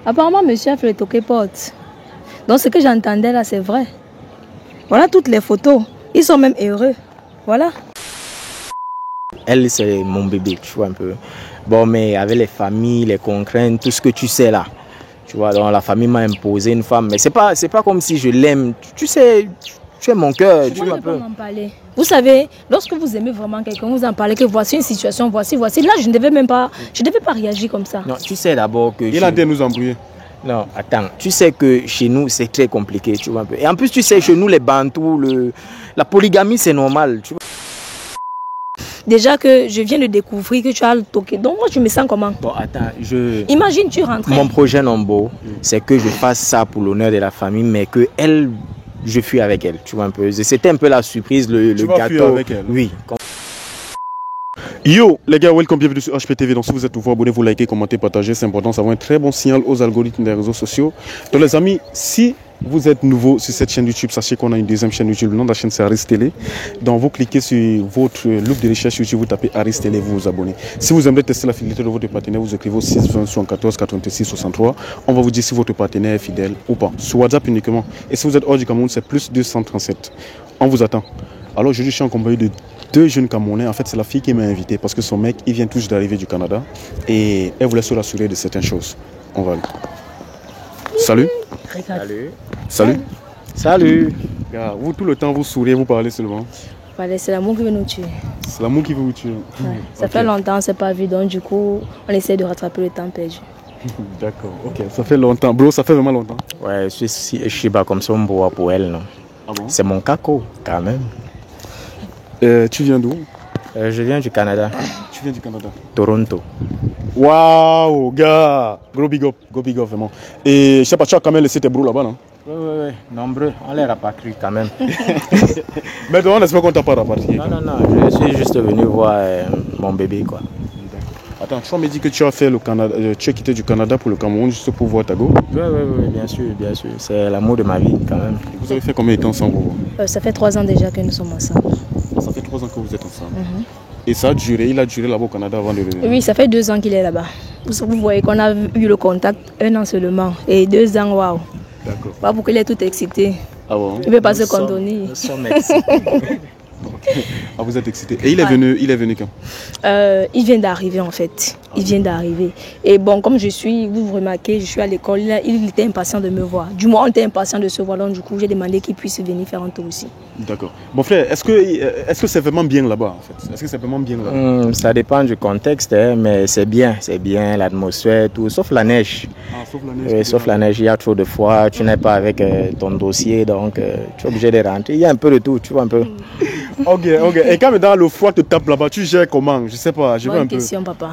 Apparemment, monsieur a fait le toqué porte. Donc, ce que j'entendais là, c'est vrai. Voilà toutes les photos. Ils sont même heureux. Voilà. Elle, c'est mon bébé, tu vois un peu. Bon, mais avec les familles, les contraintes, tout ce que tu sais là. Tu vois, donc la famille m'a imposé une femme. Mais c'est pas comme si je l'aime. Tu sais, tu es mon cœur. Tu vois un peu. Vous savez, lorsque vous aimez vraiment quelqu'un, vous en parlez que voici une situation, voici. Là, je ne devais même pas, réagir comme ça. Non, tu sais d'abord que... Il a dit nous embrouiller. Non, attends. Tu sais que chez nous, c'est très compliqué, tu vois un peu. Et en plus, tu sais, chez nous, les Bantous, la polygamie, c'est normal, tu vois. Déjà que je viens de découvrir que tu as le toqué. Donc moi, je me sens comment? Bon, attends, Imagine, tu rentres. Mon projet Nombo, c'est que je fasse ça pour l'honneur de la famille, mais que elle, je fuis avec elle, tu vois un peu. C'était un peu la surprise, le tu gâteau. Vas fuir avec elle. Oui. Yo les gars, welcome, bienvenue sur HPTV. Donc si vous êtes nouveau, abonnez-vous, likez, commentez, partagez. C'est important, ça va un très bon signal aux algorithmes des réseaux sociaux. Donc les amis, si vous êtes nouveau sur cette chaîne YouTube, sachez qu'on a une deuxième chaîne YouTube. Le nom de la chaîne, c'est Aris Télé. Donc vous cliquez sur votre loop de recherche YouTube, vous tapez Aris Télé, vous vous abonnez. Si vous aimeriez tester la fidélité de votre partenaire, vous écrivez au 6 20 74 86 63. On va vous dire si votre partenaire est fidèle ou pas. Sur WhatsApp uniquement. Et si vous êtes hors du Cameroun, c'est plus 237. On vous attend. Alors aujourd'hui, je suis en compagnie de deux jeunes Camerounais. En fait, c'est la fille qui m'a invité parce que son mec, il vient tout juste d'arriver du Canada et elle voulait se rassurer de certaines choses. On va aller. Salut. Salut. Salut. Salut. Gars, vous, tout le temps, vous souriez, vous parlez seulement. C'est l'amour qui veut nous tuer. C'est l'amour qui veut vous tuer. Ouais. Ça fait longtemps, on ne s'est pas vu, donc du coup, on essaie de rattraper le temps perdu. D'accord, ok. Ça fait longtemps. Bro, ça fait vraiment longtemps. Ouais, je suis pas comme ça, on boit pour elle, non. Ah bon? C'est mon caco, quand même. Tu viens d'où? Je viens du Canada. Tu viens du Canada? Toronto. Waouh, gars! Gros big up, vraiment. Et je sais pas, tu as quand même laissé tes bros là-bas, non? Oui, nombreux. On les rapatrie quand même. Mais on espère qu'on t'a pas rapatrié. Non, je suis juste venu voir mon bébé, quoi. Attends, tu me dis que tu as fait le Canada, tu as quitté du Canada pour le Cameroun juste pour voir ta go? Oui, bien sûr. C'est l'amour de ma vie, quand même. Vous avez fait combien de temps ensemble? Ça fait 3 ans déjà que nous sommes ensemble. Ça fait 3 ans que vous êtes ensemble. Et ça a duré, il a duré là-bas au Canada avant de revenir? Oui, ça fait 2 ans qu'il est là-bas. Vous voyez qu'on a eu le contact 1 an seulement. Et 2 ans, waouh. D'accord. Pas pour qu'il est tout excité. Ah bon? Il ne veut pas se contenir. Nous sommes excités. Ah, vous êtes excité. Et il est venu quand? Il vient d'arriver en fait. Il vient d'arriver. Et bon, comme vous remarquez, je suis à l'école. Il était impatient de me voir. Du moins, on était impatient de se voir. Donc, du coup, j'ai demandé qu'il puisse venir faire un tour aussi. D'accord. Mon frère, est-ce que c'est vraiment bien là-bas en fait? Est-ce que c'est vraiment bien là-bas? Ça dépend du contexte, hein, mais c'est bien, l'atmosphère, tout, sauf la neige. Ah, sauf la neige. Sauf la neige, il y a trop de froid, tu n'es pas avec ton dossier, donc tu es obligé de rentrer. Il y a un peu de tout, tu vois un peu. Ok. Et quand dans le froid te tape là-bas, tu gères comment? Je sais pas, je veux un peu. Bonne question, papa.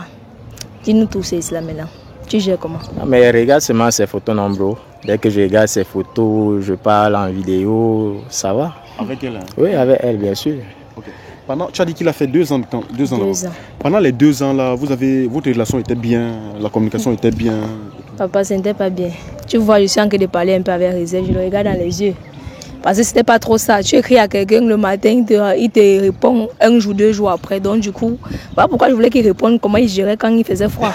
Dis-nous tout cela maintenant. Tu gères comment? Non, mais regarde seulement ces photos, non, bro. Dès que je regarde ces photos, je parle en vidéo, ça va. Avec elle, hein? Oui, avec elle, bien sûr. Ok. Tu as dit qu'il a fait 2 ans de temps. 2 ans. 2 ans. Pendant les 2 ans là, votre relation était bien, la communication était bien. Papa, ce n'était pas bien. Tu vois, je suis en train de parler un peu avec réserve. Je le regarde dans les yeux. Parce que c'était pas trop ça. Tu écris à quelqu'un le matin, il te répond 1 jour, 2 jours après. Donc du coup, voilà pourquoi je voulais qu'il réponde comment il gérait quand il faisait froid.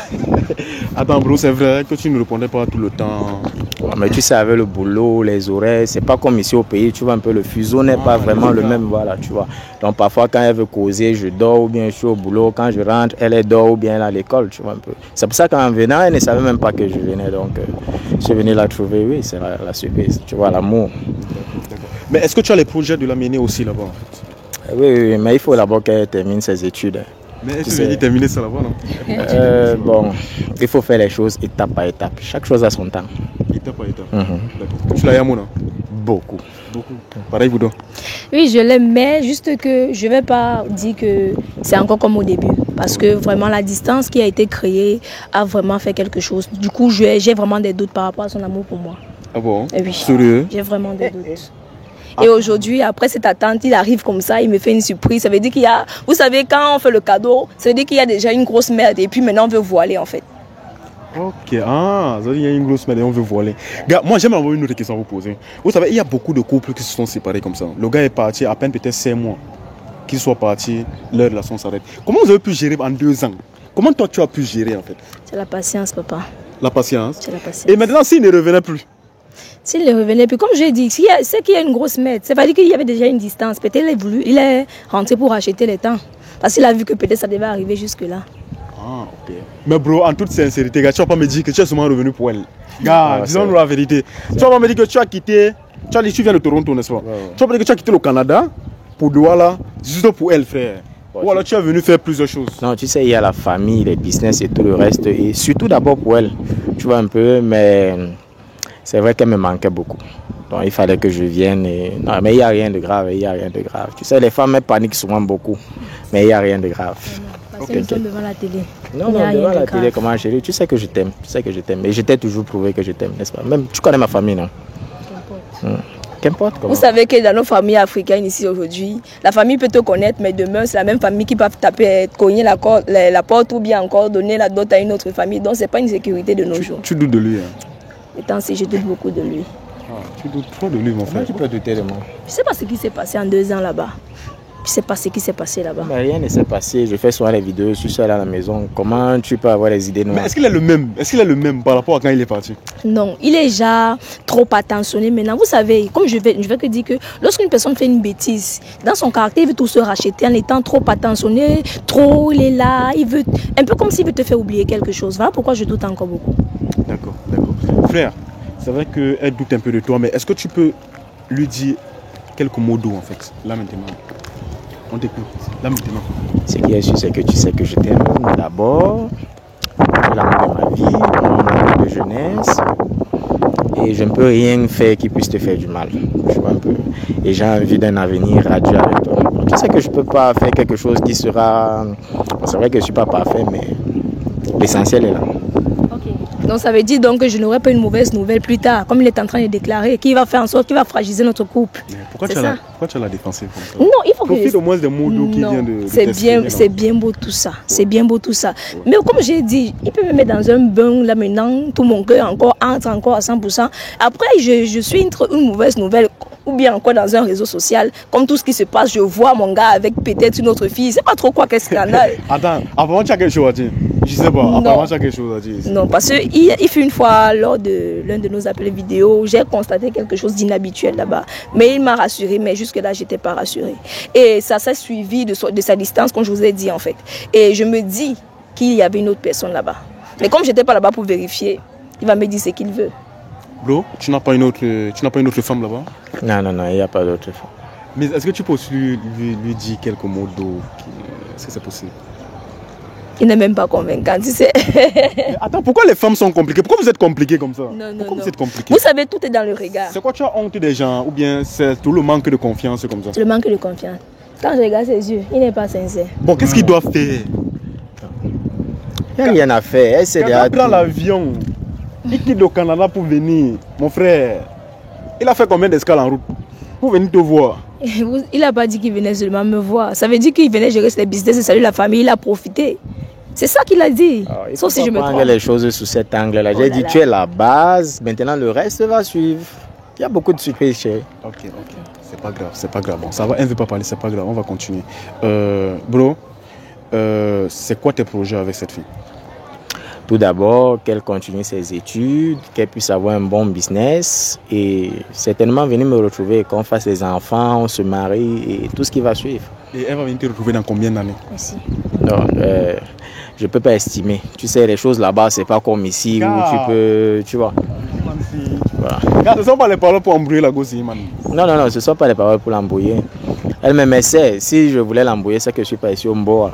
Attends bro, c'est vrai que tu ne répondais pas tout le temps. Ouais, mais tu sais, avec le boulot, les horaires, c'est pas comme ici au pays, tu vois un peu, le fuseau n'est pas vraiment le même, voilà, tu vois. Donc parfois quand elle veut causer, je dors ou bien je suis au boulot, quand je rentre, elle dort ou bien elle est à l'école, tu vois un peu. C'est pour ça qu'en venant, elle ne savait même pas que je venais, donc je suis venu la trouver, oui, c'est la surprise, tu vois, l'amour. Mais est-ce que tu as les projets de l'amener aussi là-bas en fait? Oui, mais il faut d'abord qu'elle termine ses études. Mais est-ce que tu as terminé ça là-bas, non? Bon, il faut faire les choses étape par étape. Chaque chose a son temps. Étape par étape. D'accord. Tu l'as Yamou, non? Beaucoup. Pareil, Boudon? Oui, je l'aime, mais juste que je ne vais pas dire que c'est encore comme au début. Parce que vraiment, la distance qui a été créée a vraiment fait quelque chose. Du coup, j'ai vraiment des doutes par rapport à son amour pour moi. Ah bon? Et oui. Sérieux? J'ai vraiment des doutes. Et aujourd'hui, après cette attente, il arrive comme ça, il me fait une surprise. Ça veut dire qu'il y a, vous savez, quand on fait le cadeau, ça veut dire qu'il y a déjà une grosse merde et puis maintenant on veut voiler en fait. Ok, ça veut dire qu'il y a une grosse merde et on veut voiler. Gars, moi j'aime avoir une autre question à vous poser. Vous savez, il y a beaucoup de couples qui se sont séparés comme ça. Le gars est parti à peine peut-être 5 mois. Qu'il soit parti, leur relation s'arrête. Comment vous avez pu gérer en 2 ans? Comment toi tu as pu gérer en fait? C'est la patience, papa. La patience. C'est la patience. Et maintenant, s'il ne revenait plus? S'il ne revenait plus, comme j'ai dit, c'est qu'il y a une grosse mètre. Ça veut dire qu'il y avait déjà une distance. Peut-être il est rentré pour acheter le temps. Parce qu'il a vu que peut-être ça devait arriver jusque-là. Ah, ok. Mais bro, en toute sincérité, gars, tu vas pas me dire que tu es seulement revenu pour elle. Gars, disons-nous la vérité. Tu vas pas me dire que tu as quitté. Tu viens de Toronto, n'est-ce pas? Tu vas pas me dire que tu as quitté le Canada pour Douala, juste pour elle, frère. Ou alors tu es venu faire plusieurs choses. Non, tu sais, il y a la famille, les business et tout le reste. Et surtout d'abord pour elle. Tu vois un peu, mais c'est vrai qu'elle me manquait beaucoup. Donc il fallait que je vienne. Non, mais il n'y a rien de grave, il n'y a rien de grave. Tu sais, les femmes, elles paniquent souvent beaucoup. Mais il n'y a rien de grave. Parce que nous sommes devant la télé. Non, devant la télé, comment chérie, tu sais que je t'aime. Tu sais que je t'aime. Et je t'ai toujours prouvé que je t'aime, n'est-ce pas? Même, tu connais ma famille, non? Qu'importe. Vous savez que dans nos familles africaines ici aujourd'hui, la famille peut te connaître, mais demain, c'est la même famille qui peut taper, cogner la porte ou bien encore donner la dot à une autre famille. Donc, ce n'est pas une sécurité de nos jours. Tu doutes de lui, hein? Et tant si je doute beaucoup de lui. Ah, tu doutes trop de lui, mon frère. Tu peux douter de moi. Je ne sais pas ce qui s'est passé en 2 ans là-bas. Je ne sais pas ce qui s'est passé là-bas. Mais rien ne s'est passé. Je fais souvent les vidéos, je suis seul à la maison. Comment tu peux avoir des idées noires? Mais est-ce qu'il est le même? Est-ce qu'il est le même par rapport à quand il est parti? Non, il est déjà trop attentionné maintenant. Vous savez, comme je vais te dire que lorsqu'une personne fait une bêtise, dans son caractère, il veut tout se racheter en étant trop attentionné, trop, il est là, il veut, un peu comme s'il veut te faire oublier quelque chose. Voilà pourquoi je doute encore beaucoup. D'accord, d'accord. Frère, c'est vrai qu'elle doute un peu de toi, mais est-ce que tu peux lui dire quelques mots doux en fait, là maintenant? On t'écoute, là maintenant. Ce qui est sûr, c'est que tu sais que je t'aime d'abord. Tu es l'amour de ma vie, mon amour de jeunesse. Et je ne peux rien faire qui puisse te faire du mal. Tu vois un peu. Et j'ai envie d'un avenir radieux avec toi. Donc, tu sais que je ne peux pas faire quelque chose qui sera... C'est vrai que je ne suis pas parfait, mais l'essentiel est là. Donc ça veut dire donc que je n'aurai pas une mauvaise nouvelle plus tard, comme il est en train de déclarer, qui va faire en sorte qu'il va fragiliser notre couple. Mais pourquoi tu as la défensive comme ça? Non, il faut profite au moins des mots doux qui viennent de c'est bien beau tout ça. C'est bien beau tout ça. Mais comme j'ai dit, il peut me mettre dans un bain là maintenant, tout mon cœur entre encore à 100%. Après, je suis une mauvaise nouvelle. Ou bien encore dans un réseau social, comme tout ce qui se passe, je vois mon gars avec peut-être une autre fille. C'est pas trop quoi, quel scandale. Attends, apparemment tu as quelque chose à dire. Je sais pas, apparemment tu as quelque chose à dire. Non, parce qu'il fut une fois, lors de l'un de nos appels vidéo, j'ai constaté quelque chose d'inhabituel là-bas. Mais il m'a rassuré, mais jusque-là, je n'étais pas rassurée. Et ça s'est suivi de sa distance, comme je vous ai dit en fait. Et je me dis qu'il y avait une autre personne là-bas. Mais comme je n'étais pas là-bas pour vérifier, il va me dire ce qu'il veut. Bro, tu n'as pas une autre femme là-bas? Non, il n'y a pas d'autre femme. Mais est-ce que tu peux aussi lui dire quelques mots d'eau? Est-ce que c'est possible? Il n'est même pas convaincant, tu sais. Mais attends, pourquoi les femmes sont compliquées? Pourquoi vous êtes compliqués comme ça? Pourquoi vous êtes compliqués? Vous savez, tout est dans le regard. C'est quoi, tu as honte des gens? Ou bien c'est tout le manque de confiance comme ça? C'est le manque de confiance. Quand je regarde ses yeux, il n'est pas sincère. Bon, qu'est-ce qu'il doit faire? Il n'y a rien à faire. Il prend l'avion. Il quitte le Canada pour venir. Mon frère, il a fait combien d'escales en route pour venir te voir? Il n'a pas dit qu'il venait seulement me voir. Ça veut dire qu'il venait gérer ses business et saluer la famille. Il a profité. C'est ça qu'il a dit. Sauf si je me trompe. Les choses sous cet angle-là. J'ai dit, tu es la base. Maintenant, le reste va suivre. Il y a beaucoup de surprises, chérie. Ok. C'est pas grave. Bon, ça va, elle ne veut pas parler, c'est pas grave. On va continuer. Bro, c'est quoi tes projets avec cette fille? Tout d'abord, qu'elle continue ses études, qu'elle puisse avoir un bon business et certainement venir me retrouver, qu'on fasse des enfants, on se marie et tout ce qui va suivre. Et elle va venir te retrouver dans combien d'années? Merci. Non, je ne peux pas estimer. Tu sais, les choses là-bas, c'est pas comme ici où tu peux, tu vois. Voilà. Ce ne sont pas les paroles pour embrouiller la gosse, man. Non, ce ne sont pas les paroles pour l'embrouiller. Elle me essaie. Si je voulais l'embrouiller, c'est que je ne suis pas ici au Mboa.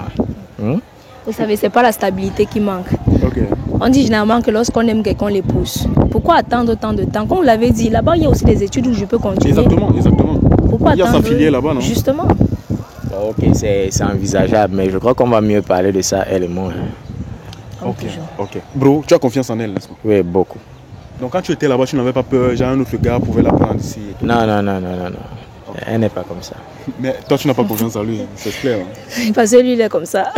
Vous savez, ce n'est pas la stabilité qui manque. Okay. On dit généralement que lorsqu'on aime quelqu'un, on les pousse. Pourquoi attendre autant de temps? Comme vous l'avez dit, là-bas, il y a aussi des études où je peux continuer. Exactement. Pourquoi il y a sa filière là-bas, non? Justement. Ok, c'est envisageable, mais je crois qu'on va mieux parler de ça, elle et moi. Ok. Bro, tu as confiance en elle, n'est-ce pas? Oui, beaucoup. Donc quand tu étais là-bas, tu n'avais pas peur, genre un autre gars pouvait la prendre ici et tout. Non. Elle n'est pas comme ça. Mais toi, tu n'as pas confiance en lui, c'est clair. Hein? Parce que lui, il est comme ça.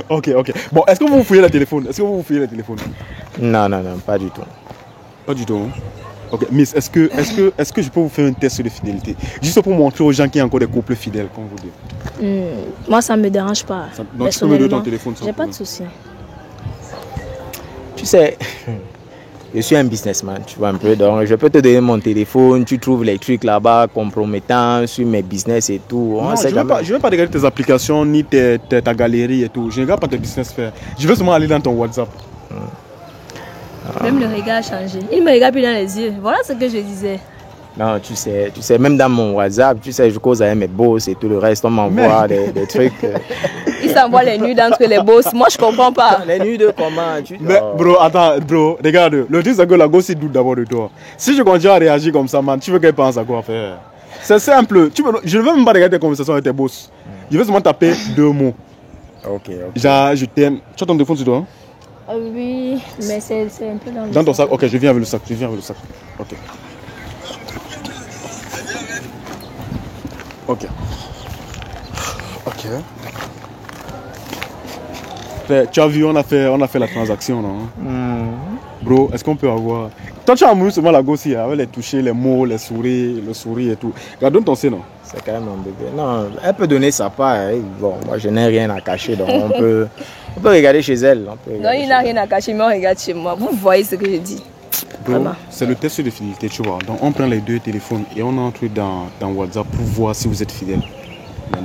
Ok. Bon, est-ce que vous fouillez le téléphone? Non, pas du tout. Pas du tout. Hein? Ok, Miss, est-ce que je peux vous faire un test de fidélité? Juste pour montrer aux gens qu'il y a encore des couples fidèles, comme vous dites. Moi, ça ne me dérange pas. Donc, tu peux me donner ton téléphone? J'ai pas de souci. tu sais, je suis un businessman, tu vois un peu. Donc, je peux te donner mon téléphone, tu trouves les trucs là-bas compromettants sur mes business et tout. Non, je ne veux pas regarder tes applications ni ta galerie et tout. Je ne regarde pas tes business faire. Je veux seulement aller dans ton WhatsApp. Même le regard a changé. Il me regarde plus dans les yeux. Voilà ce que je disais. Non, tu sais, même dans mon WhatsApp, tu sais, je cause avec mes boss et tout le reste, on m'envoie des trucs. Il s'envoie les nudes entre les boss. Moi, je comprends pas. Les nudes de comment Mais bro, attends, bro, regarde. Le truc, c'est que la gosse, il doute d'abord de toi. Si je continue à réagir comme ça, man, tu veux qu'elle pense à quoi faire? C'est simple. Je ne veux même pas regarder tes conversations avec tes boss. Je veux seulement taper 2 mots. Ok. Genre, je t'aime. Tu as ton téléphone sur toi? Oui, mais c'est un peu dans le Dans ton sac? Ok, je viens avec le sac. Ok. Ok. Ok. Tu as vu, on a fait la transaction, non? Bro, est-ce qu'on peut avoir... Toi, tu as amoureux seulement la gosse, avec les toucher, les mots, les sourires, le sourire et tout. Regarde, donne ton sein, non? C'est quand même mon bébé. Non, elle peut donner sa part. Hein. Bon, moi, je n'ai rien à cacher, donc on peut regarder chez elle. Non, il n'a rien à cacher, mais on regarde chez moi. Vous voyez ce que je dis. C'est le test de fidélité, tu vois. Donc, on prend les 2 téléphones et on entre dans WhatsApp pour voir si vous êtes fidèle.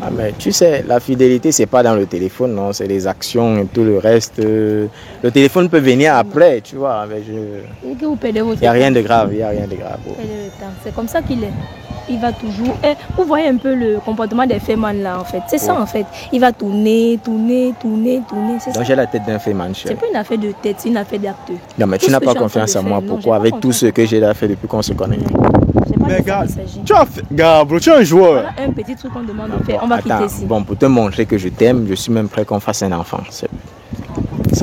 Ah, mais tu sais, la fidélité, c'est pas dans le téléphone, non, c'est les actions et tout le reste. Le téléphone peut venir après, tu vois. Et que vous perdez votre temps. Il n'y a rien de grave, il n'y a rien de grave. C'est comme ça qu'il est. Il va toujours... vous voyez un peu le comportement des fémans là, en fait. C'est ça, en fait. Il va tourner. Donc j'ai la tête d'un féman, cher. C'est pas une affaire de tête, c'est une affaire d'acte. Non, mais tu n'as pas confiance en moi. Pourquoi? Avec tout ce que j'ai fait depuis qu'on se connaît. Mais gars, tu as fait... Gars, bro, tu es un joueur. Voilà un petit truc qu'on demande de faire. On va quitter ici. Bon, pour te montrer que je t'aime, je suis même prêt qu'on fasse un enfant. Ça.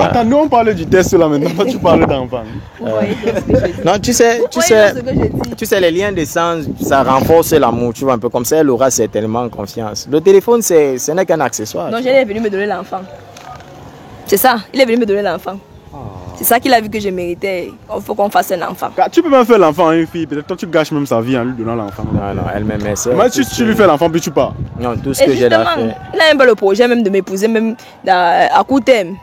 Attends, nous on parle du test là maintenant, toi tu parles d'enfant. Non, tu sais, les liens de sang, ça renforce l'amour, tu vois, un peu comme ça, elle aura certainement confiance. Le téléphone, ce n'est qu'un accessoire. Non, il est venu me donner l'enfant. C'est ça, il est venu me donner l'enfant. C'est ça qu'il a vu que je méritais. Il faut qu'on fasse un enfant. Tu peux même faire l'enfant à une fille. Peut-être toi tu gâches même sa vie en lui donnant l'enfant. Non, elle m'aime. Mais si tu lui fais l'enfant, puis tu pars. Non, tout ce que j'ai à faire. Il a un peu le projet même de m'épouser, même à court terme.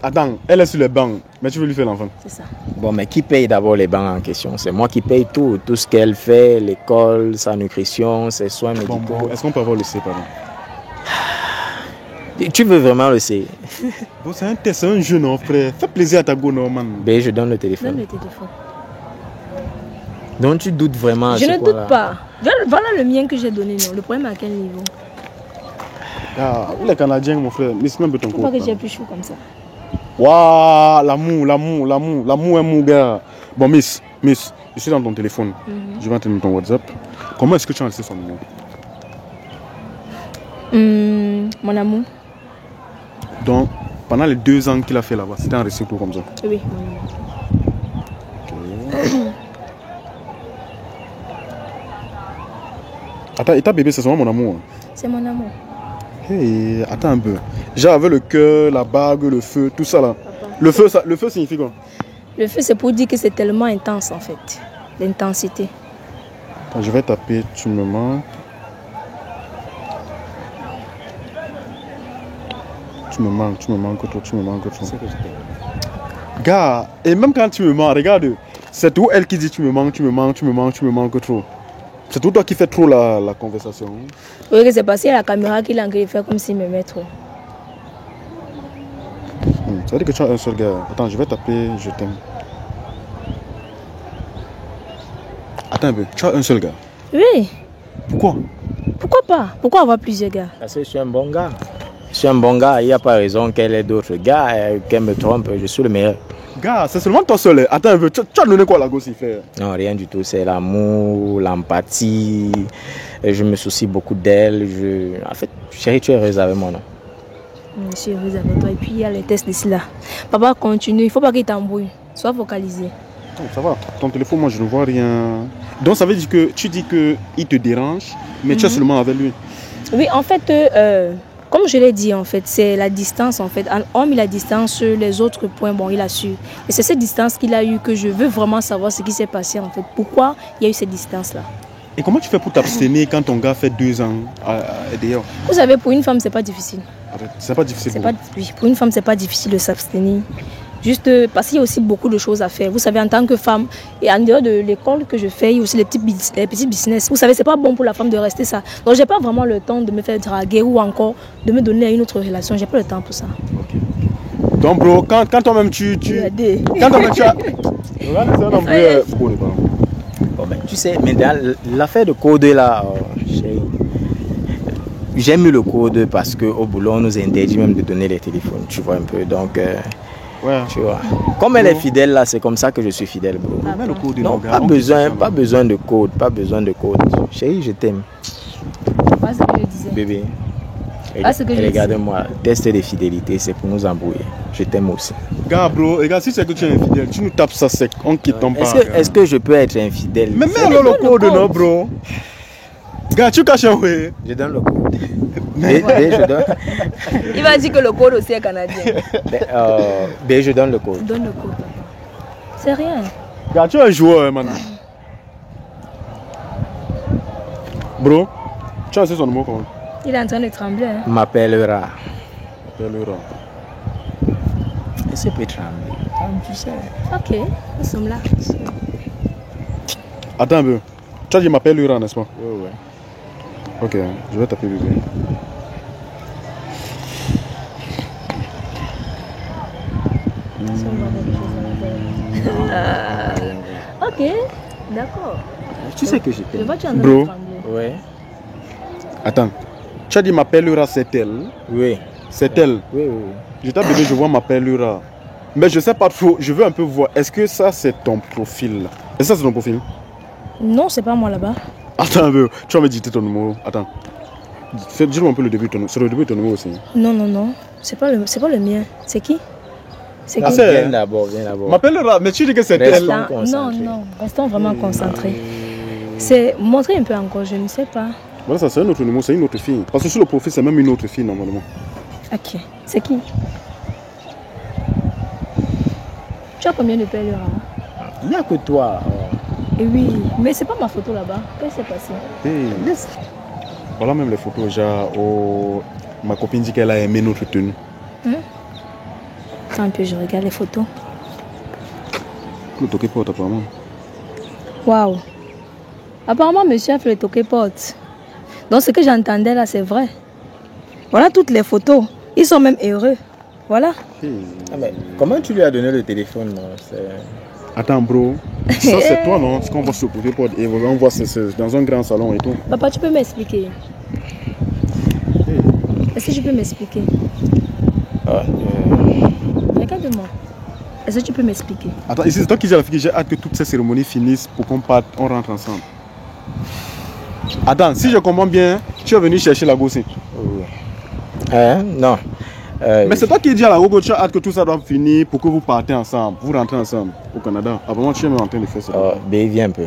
Attends, elle est sur les bancs. Mais tu veux lui faire l'enfant. C'est ça. Bon, mais qui paye d'abord les bancs en question? C'est moi qui paye tout. Tout ce qu'elle fait, l'école, sa nutrition, ses soins médicaux. Bon, est-ce qu'on peut avoir le C, pardon? Tu veux vraiment le C? Bon, c'est un test, c'est un jeu, non, frère. Fais plaisir à ta go, non, man. Ben, je donne le téléphone. Donne le téléphone. Donc, tu doutes vraiment? Je ne doute pas. Voilà le mien que j'ai donné, non. Le problème à quel niveau? Ah, les Canadiens, mon frère, laisse même ton corps. Pourquoi que j'ai plus chaud comme ça? Waouh, l'amour est mon gars. Bon, miss, je suis dans ton téléphone. Je vais entrer dans ton WhatsApp. Comment est-ce que tu as laissé son numéro? Mon amour. Donc, pendant les 2 ans qu'il a fait là-bas, c'était un récipro comme ça? Oui, mon amour. Attends, et ta bébé, c'est seulement mon amour? C'est mon amour. Hey, attends un peu. J'avais le cœur, la bague, le feu, tout ça là. Le feu signifie quoi? Le feu, c'est pour dire que c'est tellement intense en fait. L'intensité. Attends, je vais taper, tu me mens. Tu me manques trop. Gars, et même quand tu me mens, regarde, c'est tout elle qui dit tu me manques trop. C'est tout toi qui fais trop la conversation. Oui, c'est parce qu'il y a la caméra qui l'a fait comme s'il me met trop. Ça veut dire que tu as un seul gars. Attends, je vais taper, je t'aime. Attends un peu, tu as un seul gars? Oui. Pourquoi? Pourquoi pas? Pourquoi avoir plusieurs gars? Parce que je suis un bon gars. Je suis un bon gars, il n'y a pas raison qu'elle ait d'autres gars, qu'elle me trompe, je suis le meilleur. Gars, c'est seulement toi seul. Attends un peu, tu as donné quoi à la gosse, il fait? Non, rien du tout, c'est l'amour, l'empathie. Je me soucie beaucoup d'elle. En fait, chérie, tu es heureuse avec moi, non? Je suis heureuse avec toi. Et puis il y a les tests d'ici là. Papa, continue, il ne faut pas qu'il t'embrouille. Sois focalisé. Ça va, ton téléphone, moi je ne vois rien. Donc ça veut dire que tu dis qu'il te dérange, mais tu es seulement avec lui? Oui, en fait, comme je l'ai dit, en fait, c'est la distance. En fait, hormis la distance sur les autres points, bon, il a su. Et c'est cette distance qu'il a eu que je veux vraiment savoir ce qui s'est passé, en fait. Pourquoi il y a eu cette distance-là? Et comment tu fais pour t'abstenir quand ton gars fait 2 ans d'ailleurs? Vous savez, pour une femme, c'est pas difficile. C'est pas difficile pour vous. Pour une femme, c'est pas difficile de s'abstenir. Juste parce qu'il y a aussi beaucoup de choses à faire. Vous savez, en tant que femme, et en dehors de l'école que je fais, il y a aussi les petits business. Vous savez, c'est pas bon pour la femme de rester ça. Donc, j'ai pas vraiment le temps de me faire draguer ou encore de me donner à une autre relation. J'ai pas le temps pour ça. Ok. Donc, bro, quand toi-même tu. Quand toi-même tu as. Regardez, c'est un embryon. Bon, ben, tu sais, mais dans l'affaire de code là, j'aime le code parce qu'au boulot, on nous interdit même de donner les téléphones, tu vois un peu. Donc, ouais. tu vois. Comme elle est fidèle là, c'est comme ça que je suis fidèle, bro. Mais le code, non, pas besoin de code, pas besoin de code. Chérie, je t'aime. Pas ce que je disais. Bébé. Regarde-moi, test de fidélité, c'est pour nous embrouiller. Je t'aime aussi. Gars, bro, regarde, si c'est que tu es infidèle, tu nous tapes ça sec, on quitte ton pas. Est-ce que je peux être infidèle? Mais mets le code, non, bro. Gars, tu caches un way. Je donne le code. Je donne. Il va dire que le code aussi est canadien. Je donne le code. Donne le code. C'est rien. Gars, tu es un joueur, man. Bro, tu as assez son numéro comment? Il est en train de trembler. Hein? M'appellera. M'appellera. Est-ce que peut trembler? Tu sais. Ok, nous sommes là. Attends un peu. Tu as dit m'appellera, n'est-ce pas? Oui, ouais. Ok, je vais taper bébé. Ok, d'accord. Tu sais que je t'aime. Bro. Ouais. Attends. Tu as dit m'appellera, c'est elle? Oui. C'est elle? Oui. Je t'ai donné, je vois m'appellera. Mais je sais pas trop, je veux un peu voir. Est-ce que ça c'est ton profil? Est-ce que ça c'est ton profil? Non, c'est pas moi là-bas. Attends un peu, tu vas me dicter ton numéro. Attends. Dis-moi un peu le début de ton numéro. C'est le début de ton numéro aussi. Non. C'est pas le mien. C'est qui? C'est qui? Viens d'abord. M'appellera, mais tu dis que c'est elle. Non. Restons vraiment concentrés. C'est montrer un peu encore, je ne sais pas. Voilà, ça c'est un autre numéro, c'est une autre fille. Parce que sur le profil, c'est même une autre fille normalement. Ok. C'est qui? Tu as combien de pelles là? Il n'y a que toi. Et oui, mais c'est pas ma photo là-bas. Qu'est-ce qui s'est passé? Hey. Voilà même les photos, genre, ma copine dit qu'elle a aimé notre tenue. Attends un peu, je regarde les photos. Le toqué porte apparemment. Waouh. Apparemment, monsieur a fait le toqué porte. Donc ce que j'entendais là, c'est vrai. Voilà toutes les photos. Ils sont même heureux. Voilà. Ah, mais comment tu lui as donné le téléphone? Attends, bro. Ça, c'est toi, non? Ce qu'on voit sur le toqué porte. Et on voit c'est dans un grand salon et tout. Papa, tu peux m'expliquer? Est-ce que tu peux m'expliquer? Regarde-moi. Est-ce que tu peux m'expliquer? Attends, ici, c'est toi qui dis à la fille que j'ai hâte que toutes ces cérémonies finissent pour qu'on parte, on rentre ensemble. Attends, si je comprends bien, tu es venu chercher la gosse. Non. Mais c'est toi qui dis à la gosse que tu as hâte que tout ça doit finir pour que vous partez ensemble, vous rentrez ensemble au Canada. Apparemment, tu es même en train de faire ça. Viens un peu.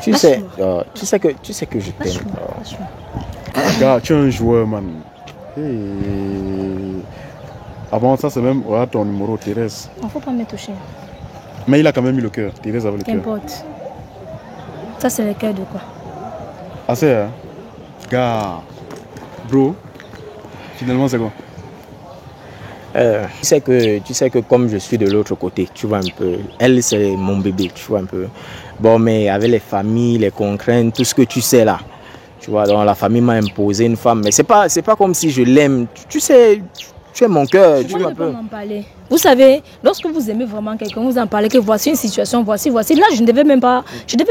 Tu sais que je t'aime. Gars, tu es un joueur, man. Avant ça, c'est même ton numéro, Thérèse. Il ne faut pas me toucher. Mais il a quand même mis le cœur. Thérèse avait le cœur. Qu'importe. Ça, c'est le cœur de quoi? Ah, c'est, hein? Gars. Bro. Finalement, c'est quoi? Tu sais que comme je suis de l'autre côté, tu vois un peu, elle c'est mon bébé, tu vois un peu. Bon, mais avec les familles, les contraintes, tout ce que tu sais là, tu vois, donc la famille m'a imposé une femme, mais c'est pas comme si je l'aime, tu sais, tu es mon cœur, tu vois un peu. Vous savez, lorsque vous aimez vraiment quelqu'un, vous en parlez que voici une situation, voici, là je ne devais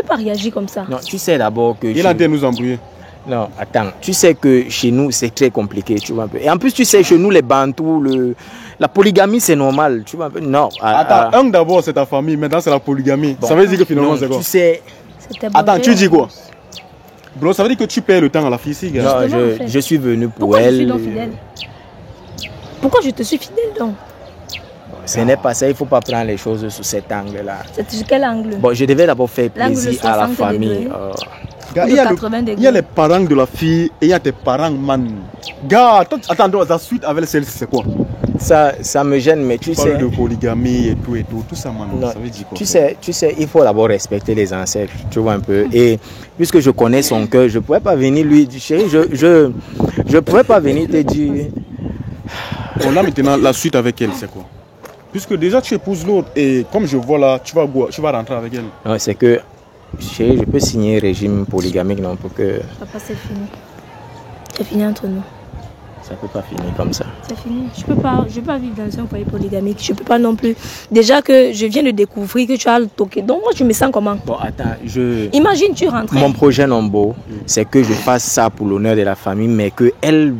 pas réagir comme ça. Non, tu sais d'abord que... Il a dit nous embrouiller. Non, attends, tu sais que chez nous c'est très compliqué, tu vois un peu. Et en plus tu sais, chez nous les Bantous, la polygamie c'est normal, tu vois un peu. Non. Attends, d'abord c'est ta famille, maintenant c'est la polygamie. Bon, ça veut dire que finalement c'est quoi? Tu sais... Attends, tu dis quoi? Bro, ça veut dire que tu perds le temps à la fille ici, gars. Non, je suis venu pour Pourquoi elle. Je suis donc fidèle? Pourquoi je te suis fidèle donc? Ce n'est pas ça, il ne faut pas prendre les choses sous cet angle-là. C'est sur quel angle? Bon, je devais d'abord faire plaisir à la famille. Gars, il y a les parents de la fille et il y a tes parents, man. Gars, attends, la suite avec celle-ci, c'est quoi? Ça me gêne, mais tu sais... Parle de polygamie et tout ça, man. Non, ça veut dire quoi? Tu sais, il faut d'abord respecter les ancêtres, tu vois un peu. Et puisque je connais son cœur, je ne pouvais pas venir lui dire, chérie, Je ne pourrais pas venir te dire. Bon, là maintenant, la suite avec elle, c'est quoi? Puisque déjà tu épouses l'autre et comme je vois là, tu vas rentrer avec elle. Non, c'est que je peux signer un régime polygamique non pour que. Papa, c'est fini. C'est fini entre nous. Ça ne peut pas finir comme ça. C'est fini. Je peux pas vivre dans un foyer polygamique. Je peux pas non plus. Déjà que je viens de découvrir que tu as le toqué. Donc moi, je me sens comment? Bon, attends, Imagine, tu rentres. Mon projet Nombo, c'est que je fasse ça pour l'honneur de la famille, mais que elle,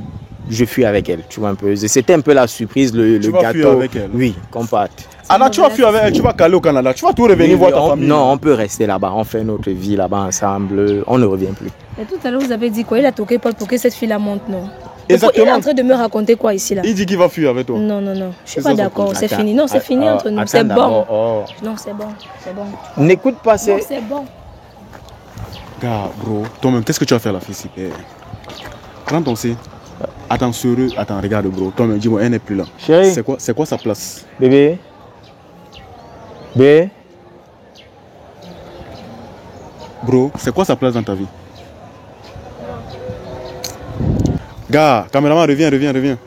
je fuis avec elle. Tu vois un peu. C'était un peu la surprise, le tu vas gâteau. Fuir avec elle. Oui, qu'on parte. Anna, tu vas fuir avec elle, tu vas caler au Canada, tu vas tout revenir voir ta famille. Non, on peut rester là-bas, on fait notre vie là-bas ensemble, on ne revient plus. Et tout à l'heure, vous avez dit quoi? Il a toqué Paul pour que cette fille-là monte, non? Exactement. Il est en train de me raconter quoi ici là? Il dit qu'il va fuir avec toi. Non, je suis pas d'accord, c'est fini. Non, c'est fini entre nous, Attends, c'est bon. Non, c'est bon. n'écoute pas, Non, c'est bon. Gars, bro, toi-même, qu'est-ce que tu vas faire la fille ici? Prends ton C. Attends, sérieux, attends, regarde, bro. Toi-même, dis-moi, elle n'est plus là. Chérie. C'est quoi sa place? Bébé. Bébé. Bro, c'est quoi sa place dans ta vie? Gars, caméraman, reviens.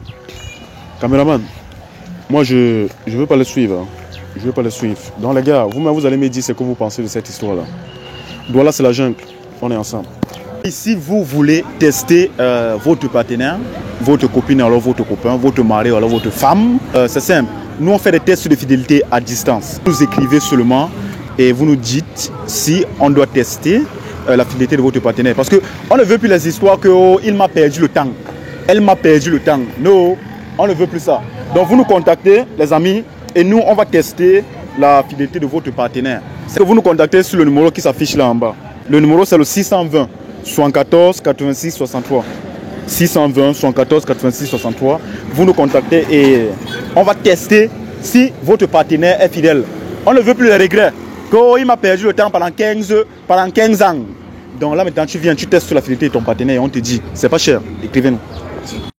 Caméraman, moi je veux pas les suivre. Hein. Je veux pas les suivre. Donc les gars, vous-même vous allez me dire ce que vous pensez de cette histoire-là. Douala, c'est la jungle. On est ensemble. Si vous voulez tester votre partenaire, votre copine, alors votre copain, votre mari, alors votre femme, c'est simple. Nous on fait des tests de fidélité à distance. Vous nous écrivez seulement et vous nous dites si on doit tester la fidélité de votre partenaire. Parce qu'on ne veut plus les histoires que oh, il m'a perdu le temps. Elle m'a perdu le temps. Non, on ne veut plus ça. Donc vous nous contactez, les amis, et nous on va tester la fidélité de votre partenaire. C'est que vous nous contactez sur le numéro qui s'affiche là en bas. Le numéro c'est le 620 74 86 63. 620 74 86 63. Vous nous contactez et on va tester si votre partenaire est fidèle. On ne veut plus les regrets. Oh, il m'a perdu le temps pendant 15 ans. Donc là maintenant tu viens, tu testes sur la fidélité de ton partenaire et on te dit, c'est pas cher, écrivez-nous.